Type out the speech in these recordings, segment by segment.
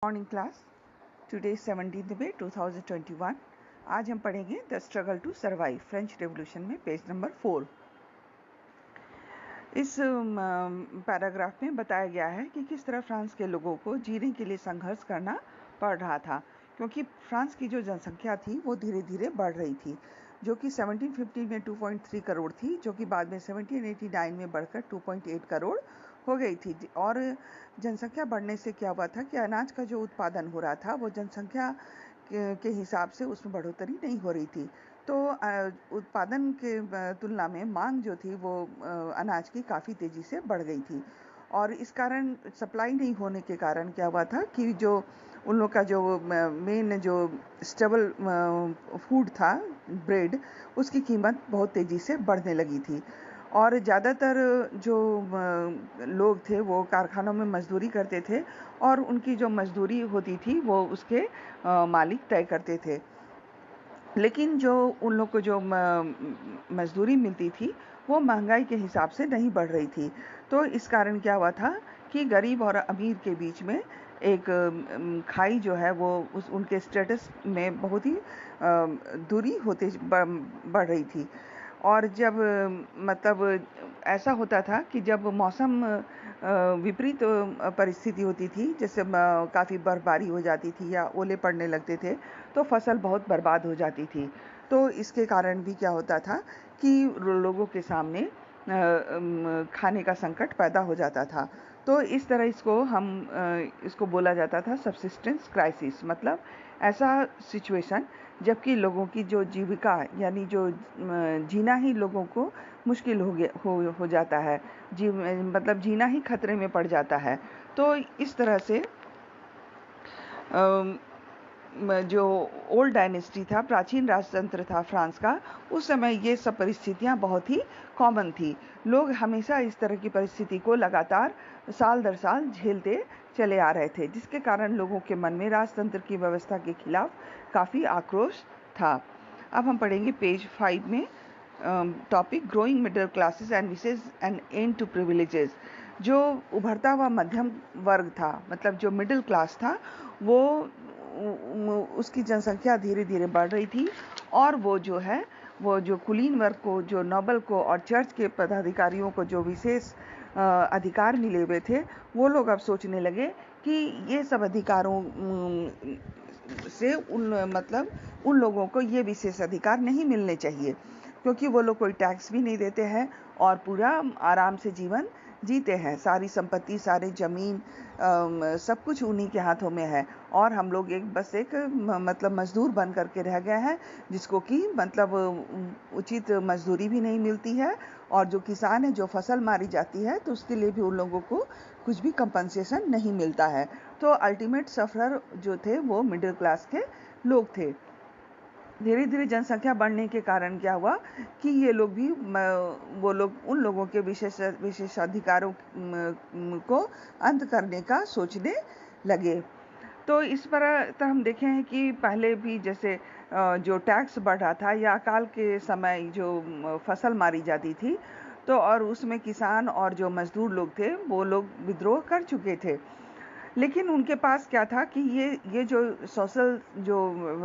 Morning class. Today 17 मई 2021। आज हम पढ़ेंगे the struggle to survive French revolution में पेज नंबर 4। इस पैराग्राफ में बताया गया है कि किस तरह फ्रांस के लोगों को जीने के लिए संघर्ष करना पड़ रहा था, क्योंकि फ्रांस की जो जनसंख्या थी वो धीरे धीरे बढ़ रही थी, जो कि 1750 में 2.3 करोड़ थी, जो कि बाद में 1789 में बढ़कर 2.8 करोड़ हो गई थी। और जनसंख्या बढ़ने से क्या हुआ था कि अनाज का जो उत्पादन हो रहा था वो जनसंख्या के हिसाब से उसमें बढ़ोतरी नहीं हो रही थी। तो उत्पादन के तुलना में मांग जो थी वो अनाज की काफ़ी तेज़ी से बढ़ गई थी, और इस कारण सप्लाई नहीं होने के कारण क्या हुआ था कि जो उन लोग का जो मेन जो स्टेबल फूड था, ब्रेड, उसकी कीमत बहुत तेज़ी से बढ़ने लगी थी। और ज़्यादातर जो लोग थे वो कारखानों में मजदूरी करते थे, और उनकी जो मजदूरी होती थी वो उसके मालिक तय करते थे। लेकिन जो उन लोग को जो मजदूरी मिलती थी वो महंगाई के हिसाब से नहीं बढ़ रही थी। तो इस कारण क्या हुआ था कि गरीब और अमीर के बीच में एक खाई जो है वो उनके स्टेटस में बहुत ही दूरी होते बढ़ रही थी। और जब मतलब ऐसा होता था कि जब मौसम विपरीत परिस्थिति होती थी, जैसे काफ़ी बर्फबारी हो जाती थी या ओले पड़ने लगते थे, तो फसल बहुत बर्बाद हो जाती थी। तो इसके कारण भी क्या होता था कि लोगों के सामने खाने का संकट पैदा हो जाता था। तो इस तरह इसको बोला जाता था सब्सिस्टेंस क्राइसिस, मतलब ऐसा सिचुएशन जबकि लोगों की जो जीविका यानी जो जीना ही लोगों को मुश्किल हो जाता है, मतलब जीना ही खतरे में पड़ जाता है। तो इस तरह से जो ओल्ड डायनेस्टी था, प्राचीन राजतंत्र था फ्रांस का, उस समय ये सब परिस्थितियां बहुत ही कॉमन थी। लोग हमेशा इस तरह की परिस्थिति को लगातार साल दर साल झेलते चले आ रहे थे, जिसके कारण लोगों के मन में राजतंत्र की व्यवस्था के खिलाफ काफ़ी आक्रोश था। अब हम पढ़ेंगे पेज 5 में topic growing middle classes and विशेष एंड एंड टू प्रिविलेजेस। जो उभरता हुआ मध्यम वर्ग था, मतलब जो मिडिल क्लास था, वो उसकी जनसंख्या धीरे धीरे बढ़ रही थी, और वो जो कुलीन वर्ग को, जो नोबल को और चर्च के पदाधिकारियों को जो विशेष अधिकार मिले हुए थे, वो लोग अब सोचने लगे कि ये सब अधिकारों से उन लोगों को ये विशेष अधिकार नहीं मिलने चाहिए, क्योंकि वो लोग कोई टैक्स भी नहीं देते हैं और पूरा आराम से जीवन जीते हैं। सारी संपत्ति, सारे जमीन, सब कुछ उन्हीं के हाथों में है, और हम लोग बस एक मतलब मजदूर बन करके रह गए हैं, जिसको कि मतलब उचित मजदूरी भी नहीं मिलती है, और जो किसान है, जो फसल मारी जाती है, तो उसके लिए भी उन लोगों को कुछ भी कंपनसेशन नहीं मिलता है। तो अल्टीमेट सफरर जो थे वो मिडिल क्लास के लोग थे। धीरे धीरे जनसंख्या बढ़ने के कारण क्या हुआ कि ये लोग भी वो लोग उन लोगों के विशेषाधिकारों को अंत करने का सोचने लगे। तो इस पर हम देखे हैं कि पहले भी जैसे जो टैक्स बढ़ रहा था, या अकाल के समय जो फसल मारी जाती थी, तो और उसमें किसान और जो मजदूर लोग थे वो लोग विद्रोह कर चुके थे। लेकिन उनके पास क्या था कि ये जो सोशल जो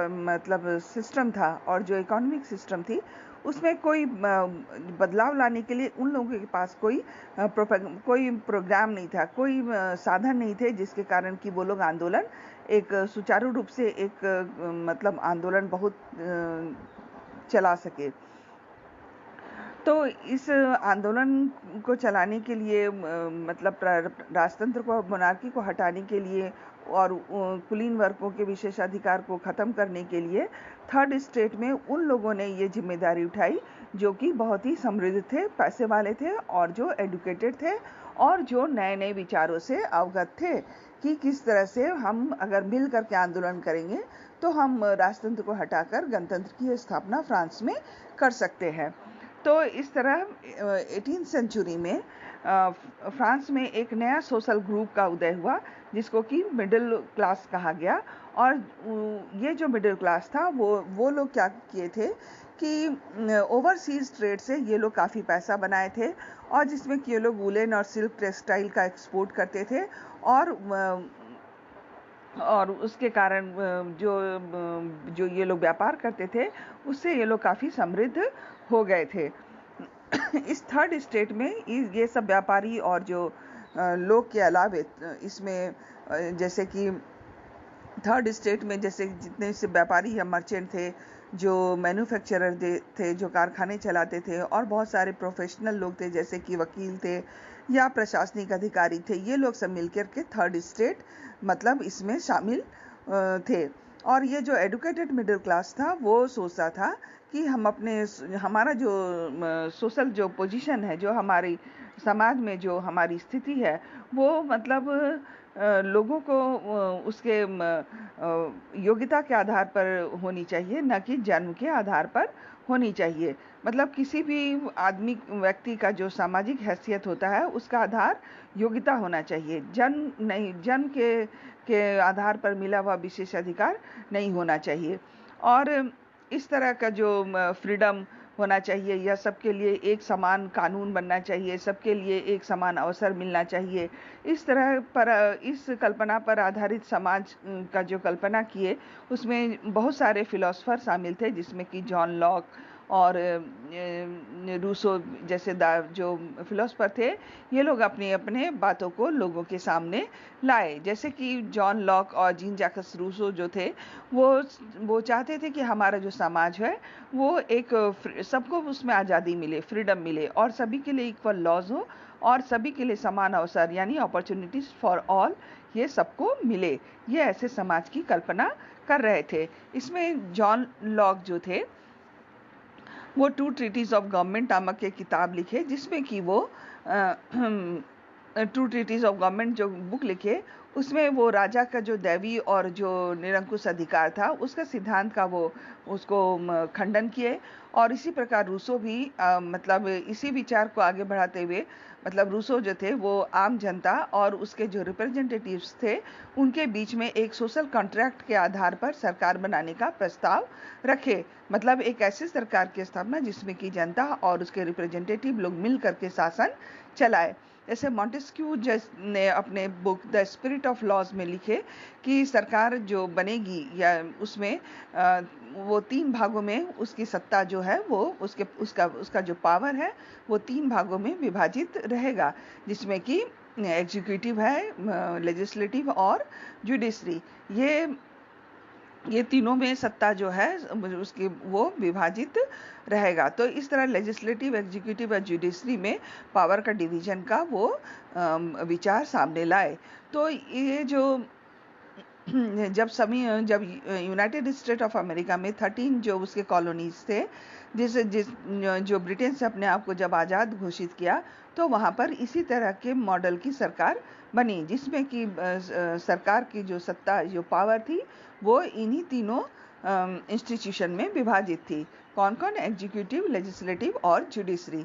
मतलब सिस्टम था और जो इकोनॉमिक सिस्टम थी, उसमें कोई बदलाव लाने के लिए उन लोगों के पास कोई प्रोग्राम नहीं था, कोई साधन नहीं थे, जिसके कारण कि वो लोग आंदोलन एक सुचारू रूप से एक मतलब आंदोलन बहुत चला सके। तो इस आंदोलन को चलाने के लिए मतलब राजतंत्र को, मोनार्की को हटाने के लिए और कुलीन वर्गों के विशेषाधिकार को ख़त्म करने के लिए थर्ड स्टेट में उन लोगों ने ये जिम्मेदारी उठाई जो कि बहुत ही समृद्ध थे, पैसे वाले थे, और जो एडुकेटेड थे, और जो नए नए विचारों से अवगत थे कि किस तरह से हम अगर मिल करके आंदोलन करेंगे तो हम राजतंत्र को हटाकर गणतंत्र की स्थापना फ्रांस में कर सकते हैं। तो इस तरह 18वीं सेंचुरी में फ्रांस में एक नया सोशल ग्रुप का उदय हुआ, जिसको कि मिडिल क्लास कहा गया। और ये जो मिडिल क्लास था वो लोग क्या किए थे कि ओवरसीज ट्रेड से ये लोग काफ़ी पैसा बनाए थे, और जिसमें कि ये लोग वुलन और सिल्क टेक्सटाइल का एक्सपोर्ट करते थे, और और उसके कारण जो ये लोग व्यापार करते थे, उससे ये लोग काफ़ी समृद्ध हो गए थे। इस थर्ड स्टेट में ये सब व्यापारी और जो लोग के अलावे इसमें जैसे कि थर्ड स्टेट में जैसे जितने से व्यापारी या मर्चेंट थे, जो मैन्युफैक्चरर थे, जो कारखाने चलाते थे, और बहुत सारे प्रोफेशनल लोग थे जैसे कि वकील थे या प्रशासनिक अधिकारी थे, ये लोग सब मिलकर के थर्ड स्टेट मतलब इसमें शामिल थे। और ये जो एडुकेटेड मिडिल क्लास था वो सोचता था कि हमारा जो सोशल जो पोजीशन है, जो हमारी समाज में जो हमारी स्थिति है, वो मतलब लोगों को उसके योग्यता के आधार पर होनी चाहिए, न कि जन्म के आधार पर होनी चाहिए। मतलब किसी भी आदमी व्यक्ति का जो सामाजिक हैसियत होता है, उसका आधार योग्यता होना चाहिए, जन्म नहीं, जन्म के आधार पर मिला हुआ विशेष अधिकार नहीं होना चाहिए। और इस तरह का जो फ्रीडम होना चाहिए, या सबके लिए एक समान कानून बनना चाहिए, सबके लिए एक समान अवसर मिलना चाहिए, इस कल्पना पर आधारित समाज का जो कल्पना किए, उसमें बहुत सारे फिलोसफर शामिल थे, जिसमें कि जॉन लॉक और रूसो जैसे जो फिलोसफर थे, ये लोग अपने अपने बातों को लोगों के सामने लाए। जैसे कि जॉन लॉक और जीन जैकस रूसो जो थे, वो चाहते थे कि हमारा जो समाज है वो एक सबको उसमें आज़ादी मिले, फ्रीडम मिले, और सभी के लिए इक्वल लॉज हो, और सभी के लिए समान अवसर यानी अपॉर्चुनिटीज फॉर ऑल, ये सबको मिले। ये ऐसे समाज की कल्पना कर रहे थे। इसमें जॉन लॉक जो थे, वो टू ट्रीटीज ऑफ गवर्नमेंट नामक एक किताब लिखे, जिसमें कि वो टू ट्रीटीज ऑफ गवर्नमेंट जो बुक लिखे, उसमें वो राजा का जो दैवी और जो निरंकुश अधिकार था, उसका सिद्धांत का वो उसको खंडन किए। और इसी प्रकार रूसो भी मतलब इसी विचार को आगे बढ़ाते हुए, मतलब रूसो जो थे वो आम जनता और उसके जो रिप्रेजेंटेटिव्स थे, उनके बीच में एक सोशल कॉन्ट्रैक्ट के आधार पर सरकार बनाने का प्रस्ताव रखे। मतलब एक ऐसी सरकार की स्थापना जिसमें कि जनता और उसके रिप्रेजेंटेटिव लोग मिल करके शासन चलाए। जैसे मॉन्टेस्क्यू ने अपने book the spirit of laws में लिखे कि सरकार जो बनेगी, या उसमें वो 3 भागों में उसकी सत्ता जो है, वो उसका जो पावर है वो 3 भागों में विभाजित रहेगा, जिसमें कि एग्जीक्यूटिव है, लेजिस्लेटिव और जुडिशरी। ये तीनों में सत्ता जो है उसकी वो विभाजित रहेगा। तो इस तरह लेजिस्लेटिव, एग्जीक्यूटिव और जुडिशरी में पावर का डिवीजन का वो विचार सामने लाए। तो ये जो जब यूनाइटेड स्टेट ऑफ अमेरिका में 13 जो उसके कॉलोनीज थे, जो ब्रिटेन से अपने आप को जब आज़ाद घोषित किया, तो वहाँ पर इसी तरह के मॉडल की सरकार बनी, जिसमें कि सरकार की जो सत्ता, जो पावर थी, वो इन्हीं तीनों इंस्टीट्यूशन में विभाजित थी। कौन कौन? एग्जीक्यूटिव, लेजिस्लेटिव और जुडिशरी।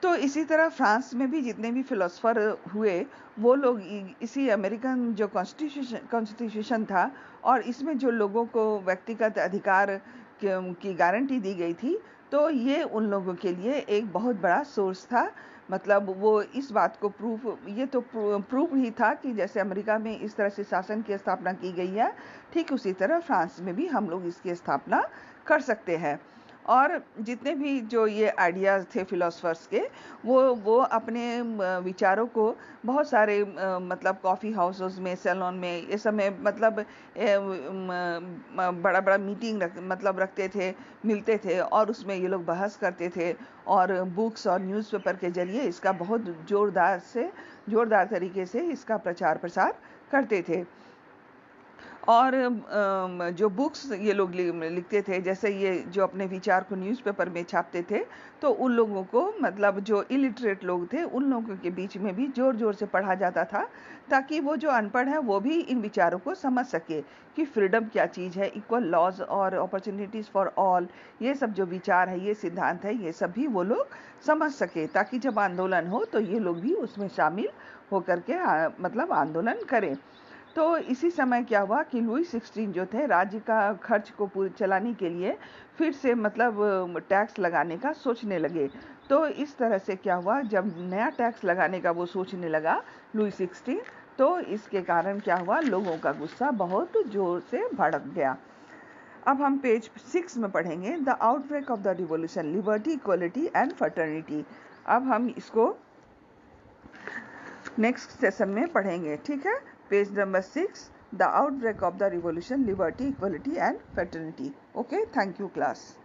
तो इसी तरह फ्रांस में भी जितने भी फिलोसफर हुए, वो लोग इसी अमेरिकन जो कॉन्स्टिट्यूशन था, और इसमें जो लोगों को व्यक्तिगत अधिकार की गारंटी दी गई थी, तो ये उन लोगों के लिए एक बहुत बड़ा सोर्स था। मतलब वो इस बात को प्रूफ ही था कि जैसे अमेरिका में इस तरह से शासन की स्थापना की गई है, ठीक उसी तरह फ्रांस में भी हम लोग इसकी स्थापना कर सकते हैं। और जितने भी जो ये आइडियाज़ थे फिलोसफर्स के, वो अपने विचारों को बहुत सारे मतलब कॉफ़ी हाउसेस में, सैलून में, ये सब में मतलब बड़ा बड़ा मीटिंग रखते थे, मिलते थे, और उसमें ये लोग बहस करते थे, और बुक्स और न्यूज़पेपर के जरिए इसका बहुत जोरदार तरीके से इसका प्रचार प्रसार करते थे। और जो बुक्स ये लोग लिखते थे, जैसे ये जो अपने विचार को न्यूज़पेपर में छापते थे, तो उन लोगों को, मतलब जो इलिटरेट लोग थे, उन लोगों के बीच में भी जोर जोर से पढ़ा जाता था, ताकि वो जो अनपढ़ है वो भी इन विचारों को समझ सके कि फ्रीडम क्या चीज़ है, इक्वल लॉज और अपॉर्चुनिटीज़ फॉर ऑल, ये सब जो विचार है, ये सिद्धांत है, ये सब भी वो लोग समझ सके, ताकि जब आंदोलन हो तो ये लोग भी उसमें शामिल होकर के मतलब आंदोलन करें। तो इसी समय क्या हुआ कि लुई 16 जो थे, राज्य का खर्च को पूरे चलाने के लिए फिर से मतलब टैक्स लगाने का सोचने लगे। तो इस तरह से क्या हुआ, जब नया टैक्स लगाने का वो सोचने लगा लुई 16, तो इसके कारण क्या हुआ, लोगों का गुस्सा बहुत जोर से भड़क गया। अब हम पेज 6 में पढ़ेंगे the outbreak of the revolution, liberty, equality and fraternity. अब हम इसको नेक्स्ट सेशन में पढ़ेंगे, ठीक है। Page number 6, the outbreak of the revolution, liberty, equality and fraternity. Okay, thank you class.